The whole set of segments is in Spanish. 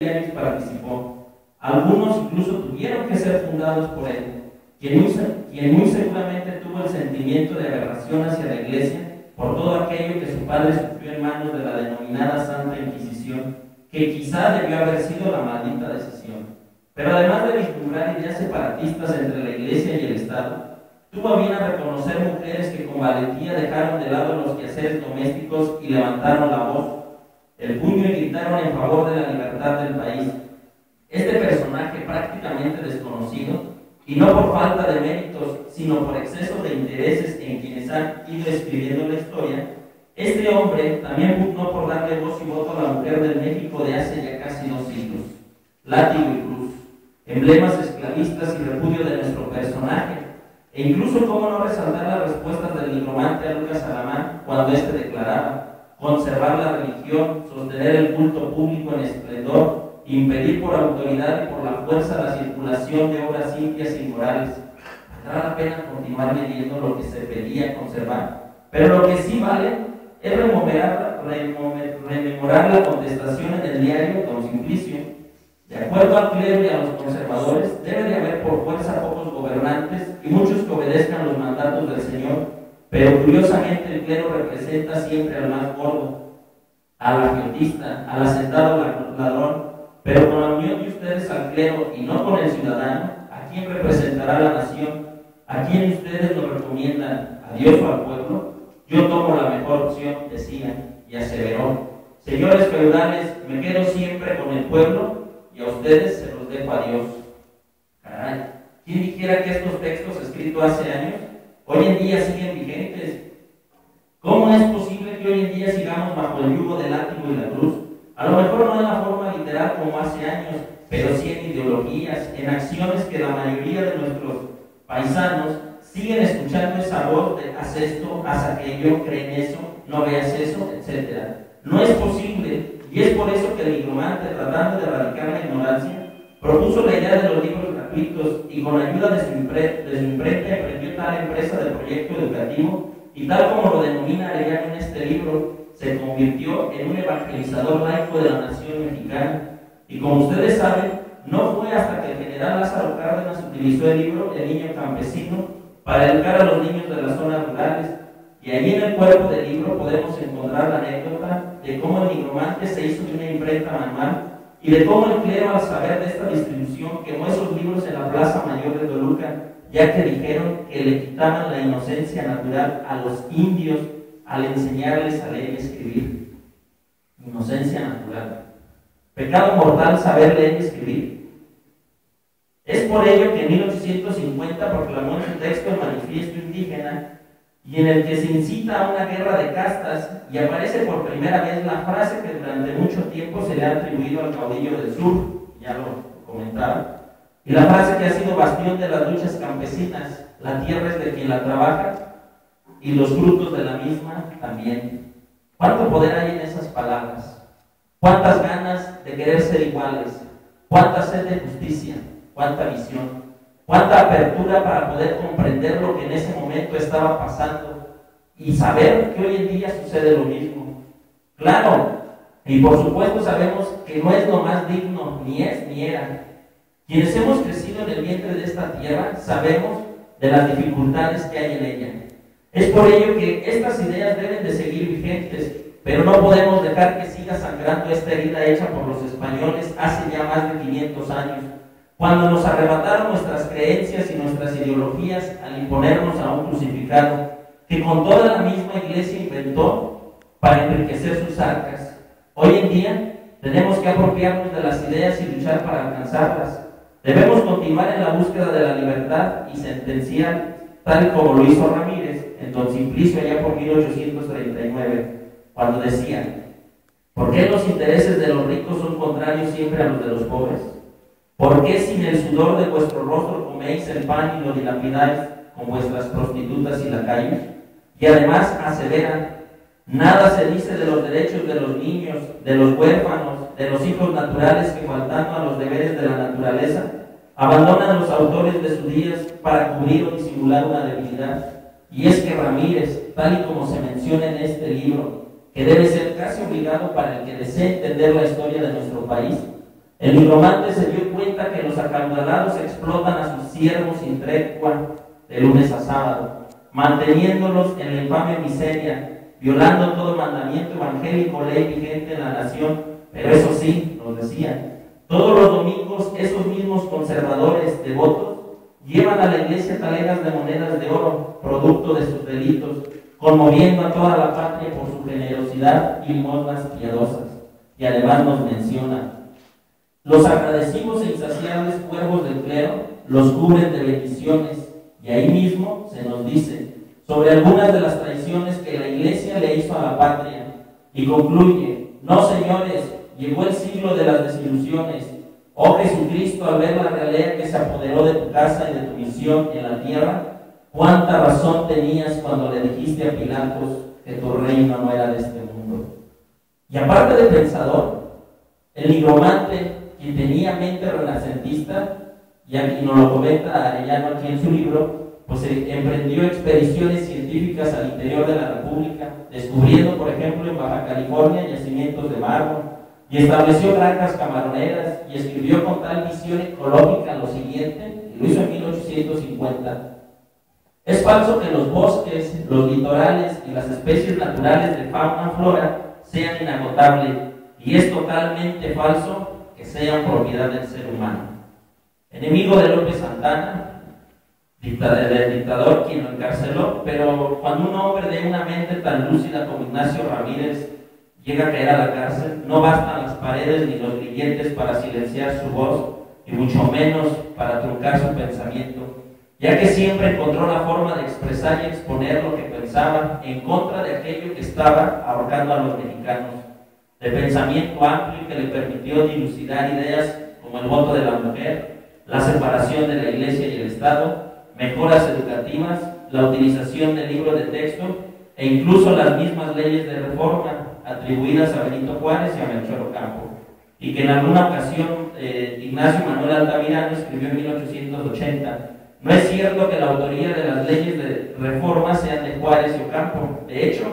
diarios participó. Algunos incluso tuvieron que ser fundados por él, quien muy seguramente tuvo el sentimiento de aberración hacia la Iglesia por todo aquello que su padre sufrió en manos de la denominada Santa Inquisición, que quizá debió haber sido la maldita decisión. Pero además de vislumbrar ideas separatistas entre la Iglesia y el Estado, tuvo a bien a reconocer mujeres que con valentía dejaron de lado los quehaceres domésticos y levantaron la voz, el puño, y gritaron en favor de la libertad del país. Este personaje prácticamente desconocido, y no por falta de méritos, sino por exceso de intereses en quienes han ido escribiendo la historia, este hombre también pugnó por darle voz y voto a la mujer del México de hace ya casi 2 siglos. Látigo y cruz, emblemas esclavistas y repudio de nuestro personaje, e incluso cómo no resaltar las respuestas del nigromante a Lucas Alamán cuando éste declaraba: conservar la religión, sostener el culto público en esplendor, impedir por autoridad y por la fuerza la circulación de obras impias y inmorales. Valdrá la pena continuar leyendo lo que se pedía conservar, pero lo que sí vale es rememorar la contestación en el diario Don Simplicio. De acuerdo al clero y a los conservadores, debe de haber por fuerza pocos gobernantes y muchos que obedezcan los mandatos del Señor, pero curiosamente el clero representa siempre al más gordo, al agiotista, al hacendado ladrón. Pero con la unión de ustedes al clero y no con el ciudadano, ¿a quién representará la nación? ¿A quién ustedes lo recomiendan? ¿A Dios o al pueblo? Yo tomo la mejor opción, decía, y aseveró: señores feudales, me quedo siempre con el pueblo y a ustedes se los dejo a Dios. Caray, ¿quién dijera que estos textos escritos hace años hoy en día siguen vigentes? ¿Cómo es posible que hoy en día sigamos bajo el yugo del látigo y la cruz? A lo mejor no de la forma literal como hace años, pero sí en ideologías, en acciones que la mayoría de nuestros paisanos siguen escuchando esa voz de haz esto, haz aquello, cree en eso, no veas eso, etc. No es posible, y es por eso que el nigromante, tratando de erradicar la ignorancia, propuso la idea de los libros gratuitos y con ayuda de su imprenta emprendió tal empresa de proyecto educativo y tal como lo denomina Arellano en este libro, se convirtió en un evangelizador laico de la nación mexicana. Y como ustedes saben, no fue hasta que el general Lázaro Cárdenas utilizó el libro El Niño Campesino para educar a los niños de las zonas rurales. Y allí en el cuerpo del libro podemos encontrar la anécdota de cómo el nigromante se hizo de una imprenta manual y de cómo el clero, al saber de esta distribución, quemó esos libros en la Plaza Mayor de Toluca, ya que dijeron que le quitaban la inocencia natural a los indios al enseñarles a leer y escribir. Inocencia natural. Pecado mortal saber leer y escribir. Es por ello que en 1850 proclamó en su texto el Manifiesto Indígena, y en el que se incita a una guerra de castas, y aparece por primera vez la frase que durante mucho tiempo se le ha atribuido al caudillo del sur, ya lo comentaba, y la frase que ha sido bastión de las luchas campesinas: la tierra es de quien la trabaja, y los frutos de la misma también. ¿Cuánto poder hay en esas palabras? ¿Cuántas ganas de querer ser iguales? ¿Cuánta sed de justicia? ¿Cuánta visión? ¿Cuánta apertura para poder comprender lo que en ese momento estaba pasando y saber que hoy en día sucede lo mismo? Claro, y por supuesto sabemos que no es lo más digno, ni es ni era. Quienes hemos crecido en el vientre de esta tierra sabemos de las dificultades que hay en ella. Es por ello que estas ideas deben de seguir vigentes, pero no podemos dejar que siga sangrando esta herida hecha por los españoles hace ya más de 500 años, cuando nos arrebataron nuestras creencias y nuestras ideologías al imponernos a un crucificado, que con toda la misma iglesia inventó para enriquecer sus arcas. Hoy en día tenemos que apropiarnos de las ideas y luchar para alcanzarlas. Debemos continuar en la búsqueda de la libertad y sentenciar, tal como lo hizo Ramírez en Don Simplicio allá por 1839, cuando decía: ¿por qué los intereses de los ricos son contrarios siempre a los de los pobres? ¿Por qué sin el sudor de vuestro rostro coméis el pan y lo dilapidáis con vuestras prostitutas y lacayos? Y además aseveran: nada se dice de los derechos de los niños, de los huérfanos, de los hijos naturales que, faltando a los deberes de la naturaleza, abandonan los autores de sus días para cubrir o disimular una debilidad. Y es que Ramírez, tal y como se menciona en este libro, que debe ser casi obligado para el que desee entender la historia de nuestro país, El nigromante se dio cuenta que los acaudalados explotan a sus siervos sin tregua de lunes a sábado, manteniéndolos en la infame miseria, violando todo mandamiento evangélico, ley vigente en la nación. Pero eso sí, nos decían, todos los domingos esos mismos conservadores devotos llevan a la iglesia talegas de monedas de oro, producto de sus delitos, conmoviendo a toda la patria por su generosidad y limosnas piadosas. Y además nos menciona: los agradecidos e insaciables cuervos del clero los cubren de bendiciones. Y ahí mismo se nos dice sobre algunas de las traiciones que la iglesia le hizo a la patria. Y concluye: no, señores, llegó el siglo de las desilusiones. Oh Jesucristo, al ver la realidad que se apoderó de tu casa y de tu misión en la tierra, cuánta razón tenías cuando le dijiste a Pilatos que tu reino no era de este mundo. Y aparte de pensador, el nigromante, quien tenía mente renacentista, y aquí nos lo comenta Arellano aquí en su libro, pues emprendió expediciones científicas al interior de la República, descubriendo, por ejemplo, en Baja California yacimientos de mármol, y estableció granjas camaroneras, y escribió con tal visión ecológica lo siguiente, y lo hizo en 1850. Es falso que los bosques, los litorales y las especies naturales de fauna y flora sean inagotables, y es totalmente falso que sean propiedad del ser humano. Enemigo de López Santana, del dictador quien lo encarceló, pero cuando un hombre de una mente tan lúcida como Ignacio Ramírez llega a caer a la cárcel, no bastan las paredes ni los grilletes para silenciar su voz, y mucho menos para truncar su pensamiento, ya que siempre encontró la forma de expresar y exponer lo que pensaba en contra de aquello que estaba ahorcando a los mexicanos, de pensamiento amplio que le permitió dilucidar ideas como el voto de la mujer, la separación de la iglesia y el Estado, mejoras educativas, la utilización del libro de texto e incluso las mismas leyes de reforma atribuidas a Benito Juárez y a Melchor Ocampo, y que en alguna ocasión Ignacio Manuel Altamirano escribió en 1880. No es cierto que la autoría de las leyes de reforma sean de Juárez y Ocampo. De hecho,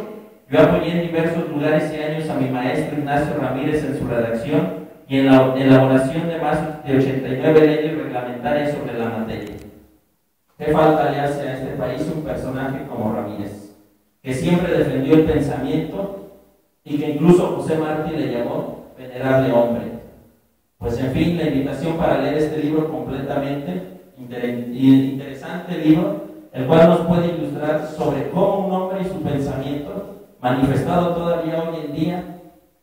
yo apoyé en diversos lugares y años a mi maestro Ignacio Ramírez en su redacción y en la elaboración de más de 89 leyes reglamentarias sobre la materia. ¿Qué falta le hace a este país un personaje como Ramírez, que siempre defendió el pensamiento y que incluso José Martí le llamó venerable hombre? Pues en fin, la invitación para leer este libro completamente interesante libro, el cual nos puede ilustrar sobre cómo un hombre y su pensamiento, manifestado todavía hoy en día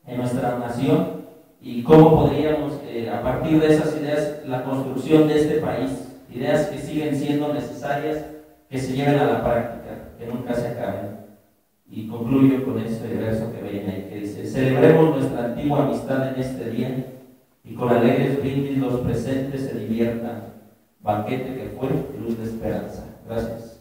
en nuestra nación, y cómo podríamos, a partir de esas ideas, la construcción de este país, ideas que siguen siendo necesarias, que se lleven a la práctica, que nunca se acaben. Y concluyo con este verso que viene ahí, que dice: celebremos nuestra antigua amistad en este día, y con alegres brindis los presentes se diviertan, banquete que fue luz de esperanza. Gracias.